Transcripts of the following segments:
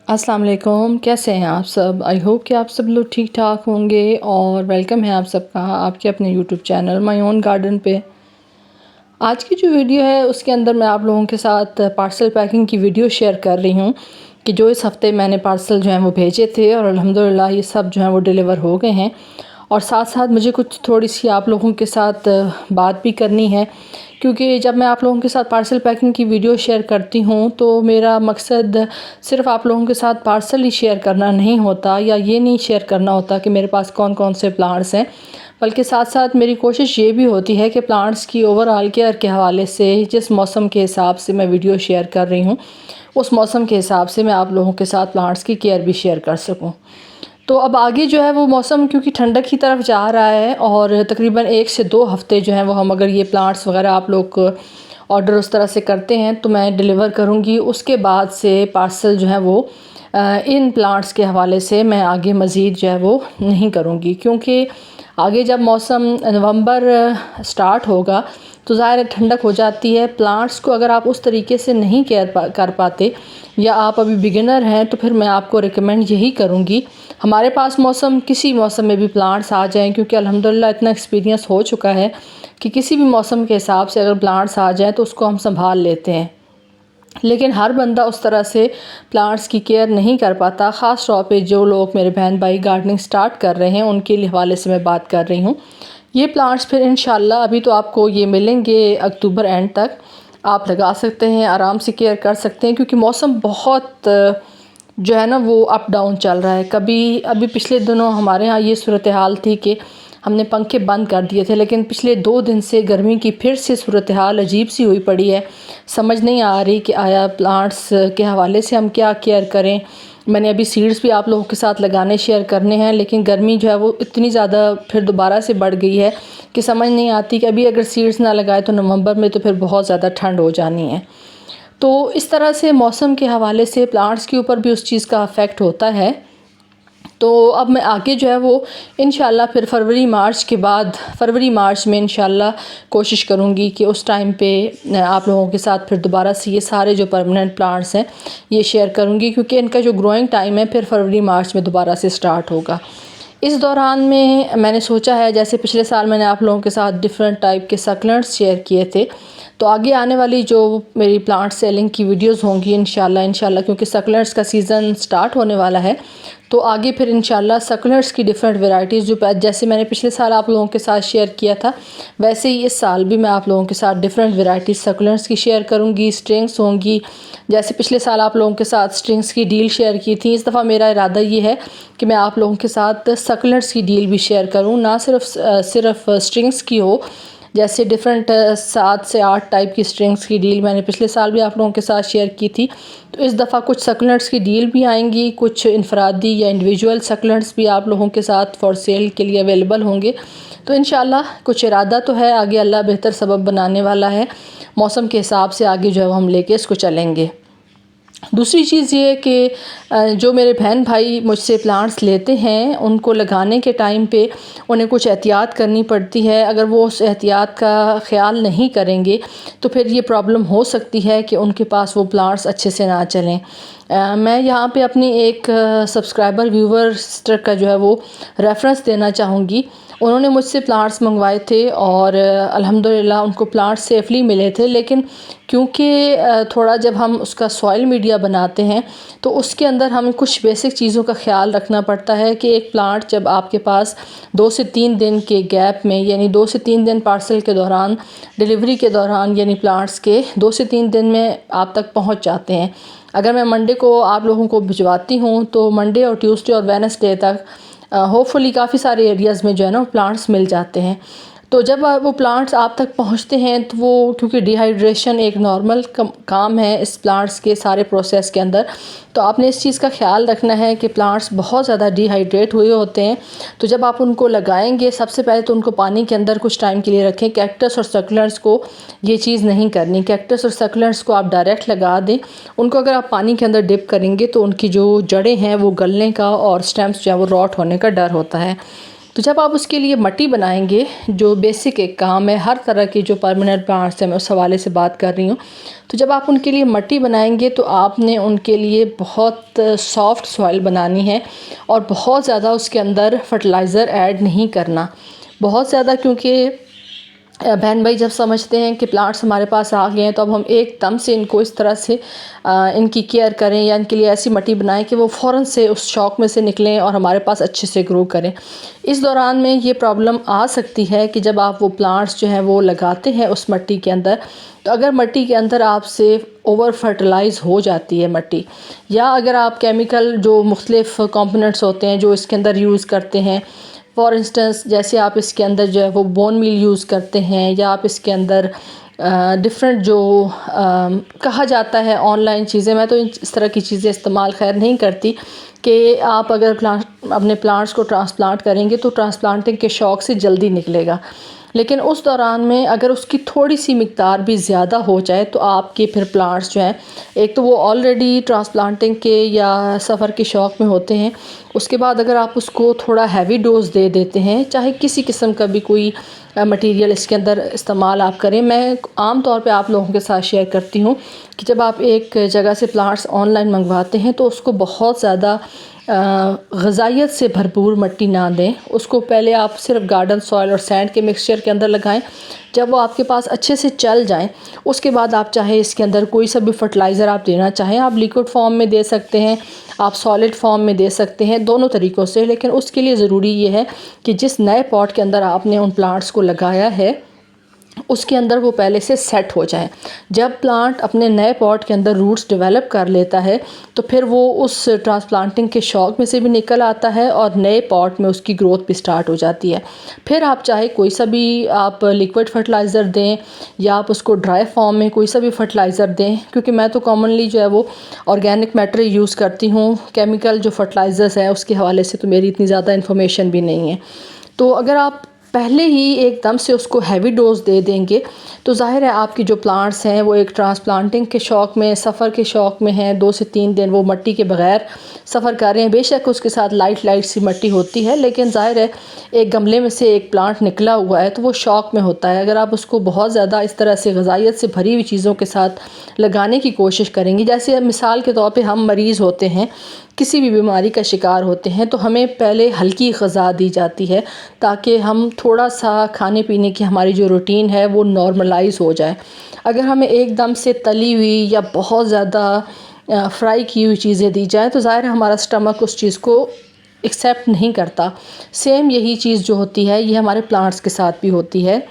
अस्सलाम वालेकुम, कैसे हैं आप सब। आई होप कि आप सब लोग ठीक ठाक होंगे और वेलकम है आप सबका आपके अपने YouTube channel my own garden पे। आज की जो वीडियो है उसके अंदर मैं आप लोगों के साथ पार्सल पैकिंग की वीडियो शेयर कर रही हूँ कि जो इस हफ़्ते मैंने पार्सल जो हैं वो भेजे थे और अल्हम्दुलिल्लाह ये सब जो हैं वो डिलीवर हो गए हैं। और साथ साथ मुझे कुछ थोड़ी सी आप लोगों के साथ बात भी करनी है, क्योंकि जब मैं आप लोगों के साथ पार्सल पैकिंग की वीडियो शेयर करती हूँ तो मेरा मकसद सिर्फ़ आप लोगों के साथ पार्सल ही शेयर करना नहीं होता, या ये नहीं शेयर करना होता कि मेरे पास कौन कौन से प्लांट्स हैं, बल्कि साथ साथ मेरी कोशिश ये भी होती है कि प्लांट्स की ओवरऑल केयर के हवाले से जिस मौसम के हिसाब से मैं वीडियो शेयर कर रही हूँ उस मौसम के हिसाब से मैं आप लोगों के साथ प्लांट्स की केयर भी शेयर कर सकूँ। तो अब आगे जो है वो मौसम क्योंकि ठंडक की तरफ जा रहा है और तकरीबन 1 से 2 हफ़्ते जो हैं वो हम अगर ये प्लांट्स वगैरह आप लोग ऑर्डर उस तरह से करते हैं तो मैं डिलीवर करूँगी। उसके बाद से पार्सल जो है वो इन प्लांट्स के हवाले से मैं आगे मज़ीद जो है वो नहीं करूँगी, क्योंकि आगे जब मौसम नवंबर स्टार्ट होगा तो ज़ाहिर ठंडक हो जाती है। प्लांट्स को अगर आप उस तरीके से नहीं केयर कर पाते या आप अभी बिगिनर हैं तो फिर मैं आपको रिकमेंड यही करूँगी हमारे पास किसी मौसम में भी प्लांट्स आ जाएं, क्योंकि अल्हम्दुलिल्लाह इतना एक्सपीरियंस हो चुका है कि किसी भी मौसम के हिसाब से अगर प्लांट्स आ जाएं तो उसको हम संभाल लेते हैं। लेकिन हर बंदा उस तरह से प्लांट्स की केयर नहीं कर पाता। ख़ास तौर पे जो लोग मेरे बहन भाई गार्डनिंग स्टार्ट कर रहे हैं उनके हवाले से मैं बात कर रही हूँ। ये प्लांट्स फिर इंशाल्लाह अभी तो आपको ये मिलेंगे अक्टूबर एंड तक, आप लगा सकते हैं, आराम से केयर कर सकते हैं, क्योंकि मौसम बहुत जो है ना वो अप डाउन चल रहा है। कभी अभी पिछले दिनों हमारे यहाँ ये सूरत हाल थी कि हमने पंखे बंद कर दिए थे, लेकिन पिछले 2 दिन से गर्मी की फिर से सूरत हाल अजीब सी हुई पड़ी है। समझ नहीं आ रही कि आया प्लांट्स के हवाले से हम क्या केयर करें। मैंने अभी सीड्स भी आप लोगों के साथ लगाने शेयर करने हैं, लेकिन गर्मी जो है वो इतनी ज़्यादा फिर दोबारा से बढ़ गई है कि समझ नहीं आती कि अभी अगर सीड्स ना लगाए तो नवंबर में तो फिर बहुत ज़्यादा ठंड हो जानी है। तो इस तरह से मौसम के हवाले से प्लांट्स के ऊपर भी उस चीज़ का अफेक्ट होता है। तो अब मैं आगे जो है वो इंशाल्लाह फिर फरवरी मार्च में इंशाल्लाह कोशिश करूँगी कि उस टाइम पे आप लोगों के साथ फिर दोबारा से ये सारे जो परमानेंट प्लांट्स हैं ये शेयर करूँगी, क्योंकि इनका जो ग्रोइंग टाइम है फिर फरवरी मार्च में दोबारा से स्टार्ट होगा। इस दौरान में मैंने सोचा है, जैसे पिछले साल मैंने आप लोगों के साथ डिफरेंट टाइप के सक्लेंट्स शेयर किए थे, तो आगे आने वाली जो मेरी प्लांट सेलिंग की वीडियोस होंगी इंशाल्लाह क्योंकि सक्लेंट्स का सीज़न स्टार्ट होने वाला है, तो आगे फिर इंशाल्लाह सक्लेंट्स की डिफरेंट वैरायटीज़ जो जैसे मैंने पिछले साल आप लोगों के साथ शेयर किया था वैसे ही इस साल भी मैं आप लोगों के साथ डिफरेंट वैरायटीज़ सक्लेंट्स की शेयर करूँगी। स्ट्रिंग्स होंगी, जैसे पिछले साल आप लोगों के साथ स्ट्रिंग्स की डील शेयर की थी, इस दफ़ा मेरा इरादा ये है कि मैं आप लोगों के साथ सक्लेंट्स की डील भी शेयर करूँ, ना सिर्फ स्ट्रिंग्स की हो। जैसे डिफरेंट 7 से 8 टाइप की स्ट्रिंग्स की डील मैंने पिछले साल भी आप लोगों के साथ शेयर की थी, तो इस दफ़ा कुछ सक्लेंट्स की डील भी आएंगी, कुछ इनफरादी या इंडिविजुअल सक्लेंट्स भी आप लोगों के साथ फॉर सेल के लिए अवेलेबल होंगे। तो इंशाल्लाह कुछ इरादा तो है, आगे अल्लाह बेहतर सबब बनाने वाला है। मौसम के हिसाब से आगे जो है हम लेके इसको चलेंगे। दूसरी चीज़ ये कि जो मेरे बहन भाई मुझसे प्लांट्स लेते हैं उनको लगाने के टाइम पे उन्हें कुछ एहतियात करनी पड़ती है। अगर वो उस एहतियात का ख्याल नहीं करेंगे तो फिर ये प्रॉब्लम हो सकती है कि उनके पास वो प्लांट्स अच्छे से ना चलें। मैं यहाँ पे अपनी एक सब्सक्राइबर व्यूवर सिस्टर का जो है वो रेफरेंस देना चाहूँगी। उन्होंने मुझसे प्लांट्स मंगवाए थे और अल्हम्दुलिल्लाह उनको प्लांट्स सेफ़ली मिले थे, लेकिन क्योंकि थोड़ा जब हम उसका सॉइल मीडिया बनाते हैं तो उसके अंदर हमें कुछ बेसिक चीज़ों का ख्याल रखना पड़ता है कि एक प्लांट जब आपके पास 2 से 3 दिन के गैप में, यानी 2 से 3 दिन पार्सल के दौरान, डिलीवरी के दौरान, यानी प्लांट्स के 2 से 3 दिन में आप तक पहुंच जाते हैं। अगर मैं मंडे को आप लोगों को भिजवाती हूँ तो मंडे और ट्यूसडे और वेडनेसडे तक होपफुली काफ़ी सारे एरियाज़ में जो है ना प्लांट्स मिल जाते हैं। तो जब वो प्लांट्स आप तक पहुंचते हैं तो वो, क्योंकि डिहाइड्रेशन एक नॉर्मल काम है इस प्लांट्स के सारे प्रोसेस के अंदर, तो आपने इस चीज़ का ख्याल रखना है कि प्लांट्स बहुत ज़्यादा डिहाइड्रेट हुए होते हैं। तो जब आप उनको लगाएंगे सबसे पहले तो उनको पानी के अंदर कुछ टाइम के लिए रखें। कैक्टस और सक्लेंट्स को ये चीज़ नहीं करनी। कैक्टस और सक्लेंट्स को आप डायरेक्ट लगा दें। उनको अगर आप पानी के अंदर डिप करेंगे तो उनकी जो जड़ें हैं वो गलने का और स्टेम्स जो है वो रॉट होने का डर होता है। तो जब आप उसके लिए मट्टी बनाएंगे, जो बेसिक एक काम है, हर तरह के जो परमानेंट प्लांट्स हैं मैं उस हवाले से बात कर रही हूँ। तो जब आप उनके लिए मट्टी बनाएंगे तो आपने उनके लिए बहुत सॉफ्ट सॉइल बनानी है और बहुत ज़्यादा उसके अंदर फर्टिलाइज़र ऐड नहीं करना, बहुत ज़्यादा, क्योंकि बहन भाई जब समझते हैं कि प्लांट्स हमारे पास आ गए हैं तो अब हम एकदम से इनको इस तरह से इनकी केयर करें या इनके लिए ऐसी मट्टी बनाएं कि वो फ़ौरन से उस शौक में से निकलें और हमारे पास अच्छे से ग्रो करें। इस दौरान में ये प्रॉब्लम आ सकती है कि जब आप वो प्लांट्स जो हैं वो लगाते हैं उस मट्टी के अंदर, तो अगर मट्टी के अंदर आपसे ओवर फर्टिलाइज़ हो जाती है मट्टी, या अगर आप केमिकल जो मुख्तलिफ़ कंपोनेंट्स होते हैं जो इसके अंदर यूज़ करते हैं, फॉर इंस्टेंस जैसे आप इसके अंदर जो है वो बोन मील यूज़ करते हैं, या आप इसके अंदर डिफरेंट जो कहा जाता है ऑनलाइन चीज़ें, मैं तो इस तरह की चीज़ें इस्तेमाल खैर नहीं करती, कि आप अगर अपने प्लांट्स को ट्रांसप्लांट करेंगे तो ट्रांसप्लांटिंग के शौक़ से जल्दी निकलेगा, लेकिन उस दौरान में अगर उसकी थोड़ी सी मिक़दार भी ज़्यादा हो जाए तो आपके फिर प्लांट्स जो हैं, एक तो वो ऑलरेडी ट्रांसप्लांटिंग के या सफ़र के शौक़ में होते हैं, उसके बाद अगर आप उसको थोड़ा हैवी डोज दे देते हैं, चाहे किसी किस्म का भी कोई मटेरियल इसके अंदर इस्तेमाल आप करें। मैं आम तौर पे आप लोगों के साथ शेयर करती हूँ कि जब आप एक जगह से प्लांट्स ऑनलाइन मंगवाते हैं तो उसको बहुत ज़्यादा ग़िज़ाइयत से भरपूर मट्टी ना दें, उसको पहले आप सिर्फ गार्डन सॉइल और सैंड के मिक्सचर के अंदर लगाएं। जब वो आपके पास अच्छे से चल जाएं, उसके बाद आप चाहे इसके अंदर कोई सा भी फर्टिलाइज़र आप देना चाहें, आप लिक्विड फॉर्म में दे सकते हैं, आप सॉलिड फॉर्म में दे सकते हैं, दोनों तरीक़ों से। लेकिन उसके लिए ज़रूरी ये है कि जिस नए पॉट के अंदर आपने उन प्लांट्स को लगाया है उसके अंदर वो पहले से सेट हो जाए। जब प्लांट अपने नए पॉट के अंदर रूट्स डेवलप कर लेता है तो फिर वो उस ट्रांसप्लांटिंग के शौक में से भी निकल आता है और नए पॉट में उसकी ग्रोथ भी स्टार्ट हो जाती है। फिर आप चाहे कोई सा भी आप लिक्विड फर्टिलाइज़र दें या आप उसको ड्राई फॉर्म में कोई सा भी फर्टिलाइज़र दें, क्योंकि मैं तो कॉमनली जो है वो ऑर्गेनिक मैटर यूज़ करती हूँ, केमिकल जो फर्टिलाइज़र्स हैं उसके हवाले से तो मेरी इतनी ज़्यादा इन्फॉर्मेशन भी नहीं है। तो अगर आप पहले ही एकदम से उसको हैवी डोज दे देंगे तो ज़ाहिर है आपकी जो प्लांट्स हैं वो एक ट्रांसप्लांटिंग के शौक़ में, सफ़र के शौक़ में हैं, 2 से 3 दिन वो मट्टी के बग़ैर सफ़र कर रहे हैं। बेशक उसके साथ लाइट सी मट्टी होती है, लेकिन ज़ाहिर है एक गमले में से एक प्लांट निकला हुआ है तो वो शौक़ में होता है। अगर आप उसको बहुत ज़्यादा इस तरह से ग़िज़ाइयत से भरी हुई चीज़ों के साथ लगाने की कोशिश करेंगी, जैसे मिसाल के तौर पे हम मरीज़ होते हैं, किसी भी बीमारी का शिकार होते हैं, तो हमें पहले हल्की ग़िज़ा दी जाती है ताकि हम थोड़ा सा खाने पीने की हमारी जो रूटीन है वो नॉर्मलाइज़ हो जाए। अगर हमें एकदम से तली हुई या बहुत ज़्यादा फ्राई की हुई चीज़ें दी जाए तो ज़ाहिर है हमारा स्टमक उस चीज़ को एक्सेप्ट नहीं करता। सेम यही चीज़ जो होती है ये हमारे प्लांट्स के साथ भी होती है।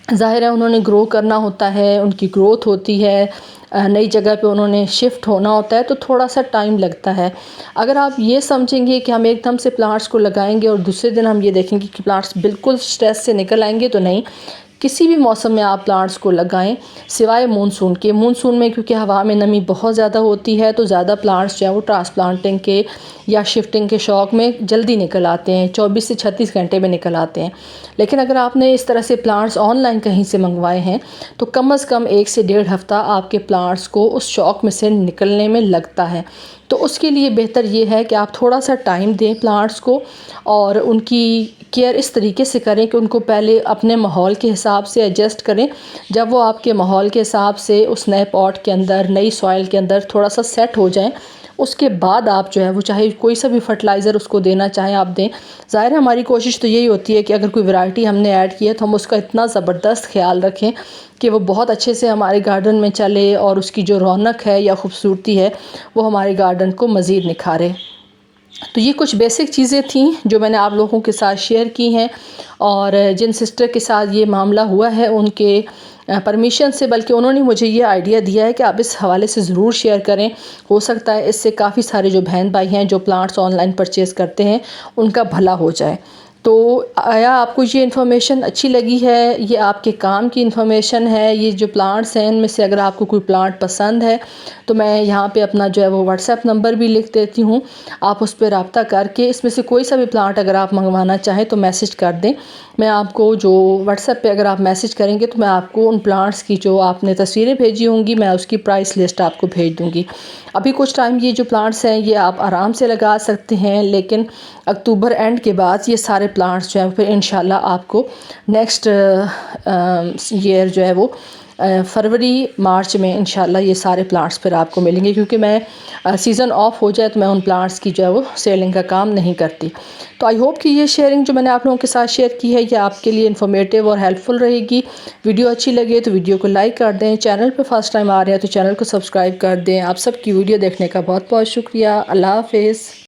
ज़ाहिर है उन्होंने ग्रो करना होता है, उनकी ग्रोथ होती है, नई जगह पे उन्होंने शिफ्ट होना होता है, तो थोड़ा सा टाइम लगता है। अगर आप ये समझेंगे कि हम एकदम से प्लांट्स को लगाएंगे और दूसरे दिन हम ये देखेंगे कि प्लांट्स बिल्कुल स्ट्रेस से निकल आएंगे, तो नहीं। किसी भी मौसम में आप प्लांट्स को लगाएं सिवाय मानसून के। मानसून में क्योंकि हवा में नमी बहुत ज़्यादा होती है तो ज़्यादा प्लांट्स जो है वो ट्रांसप्लांटिंग के या शिफ्टिंग के शौक़ में जल्दी निकल आते हैं, 24 से 36 घंटे में निकल आते हैं। लेकिन अगर आपने इस तरह से प्लांट्स ऑनलाइन कहीं से मंगवाए हैं तो कम से कम 1 से 1.5 हफ़्ता आपके प्लांट्स को उस शौक़ में से निकलने में लगता है। तो उसके लिए बेहतर ये है कि आप थोड़ा सा टाइम दें प्लांट्स को और उनकी केयर इस तरीके से करें कि उनको पहले अपने माहौल के हिसाब से एडजस्ट करें। जब वो आपके माहौल के हिसाब से उस नए पॉट के अंदर, नई सॉइल के अंदर थोड़ा सा सेट हो जाएं, उसके बाद आप जो है वो चाहे कोई सा भी फर्टिलाइज़र उसको देना चाहें आप दें। ज़ाहिर है हमारी कोशिश तो यही होती है कि अगर कोई वैरायटी हमने ऐड की है तो हम उसका इतना ज़बरदस्त ख्याल रखें कि वो बहुत अच्छे से हमारे गार्डन में चले और उसकी जो रौनक है या ख़ूबसूरती है वो हमारे गार्डन को मज़ीद निखारे। तो ये कुछ बेसिक चीज़ें थी जो मैंने आप लोगों के साथ शेयर की हैं, और जिन सिस्टर के साथ ये मामला हुआ है उनके परमिशन से, बल्कि उन्होंने मुझे ये आइडिया दिया है कि आप इस हवाले से ज़रूर शेयर करें। हो सकता है इससे काफ़ी सारे जो बहन भाई हैं जो प्लांट्स ऑनलाइन परचेज़ करते हैं उनका भला हो जाए। तो आया आपको ये इन्फॉर्मेशन अच्छी लगी है? ये आपके काम की इन्फॉर्मेशन है। ये जो प्लांट्स हैं इनमें से अगर आपको कोई प्लांट पसंद है तो मैं यहाँ पे अपना जो है वो व्हाट्सएप नंबर भी लिख देती हूँ। आप उस पर रब्ता करके इसमें से कोई सा भी प्लांट अगर आप मंगवाना चाहें तो मैसेज कर दें। मैं आपको जो व्हाट्सएप पे अगर आप मैसेज करेंगे तो मैं आपको उन प्लांट्स की जो आपने तस्वीरें भेजी होंगी मैं उसकी प्राइस लिस्ट आपको भेज दूँगी। अभी कुछ टाइम ये जो प्लांट्स हैं ये आप आराम से लगा सकते हैं, लेकिन अक्टूबर एंड के बाद ये सारे प्लांट्स जो हैं फिर इंशाल्लाह आपको नेक्स्ट ईयर जो है वो फरवरी मार्च में इंशाल्लाह ये सारे प्लांट्स फिर आपको मिलेंगे, क्योंकि मैं सीज़न ऑफ हो जाए तो मैं उन प्लांट्स की जो है वो सेलिंग का काम नहीं करती। तो आई होप कि ये शेयरिंग जो मैंने आप लोगों के साथ शेयर की है ये आपके लिए इन्फॉर्मेटिव और हेल्पफुल रहेगी। वीडियो अच्छी लगे तो वीडियो को लाइक कर दें, चैनल पर फर्स्ट टाइम आ रहे हैं तो चैनल को सब्सक्राइब कर दें। आप सबकी वीडियो देखने का बहुत बहुत शुक्रिया। अल्लाह हाफिज़।